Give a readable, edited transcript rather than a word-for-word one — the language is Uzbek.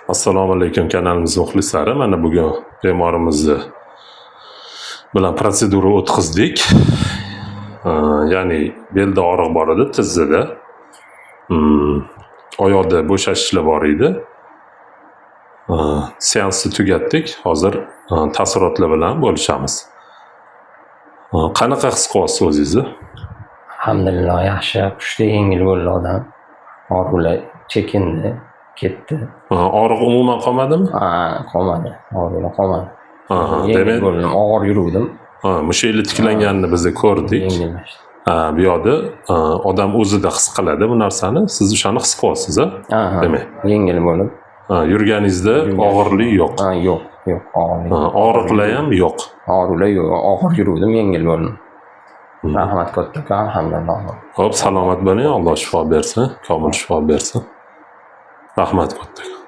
Assalomu alaykum kanalimiz muxlislari. Mana bugun bemorimizni bilan protsedura o'tkazdik. Ya'ni belda og'riq bor edi, tizzada. Oyoqda bo'shashishlar bor edi. Seansni tugatdik. Hozir taassurotlar bilan bo'lishamiz. Qanaqa his qilyapsiz o'zingizni? Alhamdulillah, yaxshi, pushti yengil bo'ldi odam. Og'riqlar chekindi, ketdi. Og'riq umuman qolmadimi? Qolmadi. Og'riqlar qolmadi. Yengil Demak, bo'ldim, og'ir yuruvdim. mushaklar tiklanganini biz ko'rdik. Yengillashdi. Bu yoqda odam o'zida his qiladi bu narsani. Siz o'shani his qilyapsiz, demak. Yengil bo'lib. Yurganingizda og'irlik yo'q. Yo'q, og'irlik. Og'riqlar ham yo'q. Og'riqlar yo'q, og'ir yuruvdim, yengil bo'ldim. Rahmat kattakon, alhamdulillah. Xo'p, salomat bo'ling, Alloh shifo bersin, komil shifo bersin. Rahmat kattakon.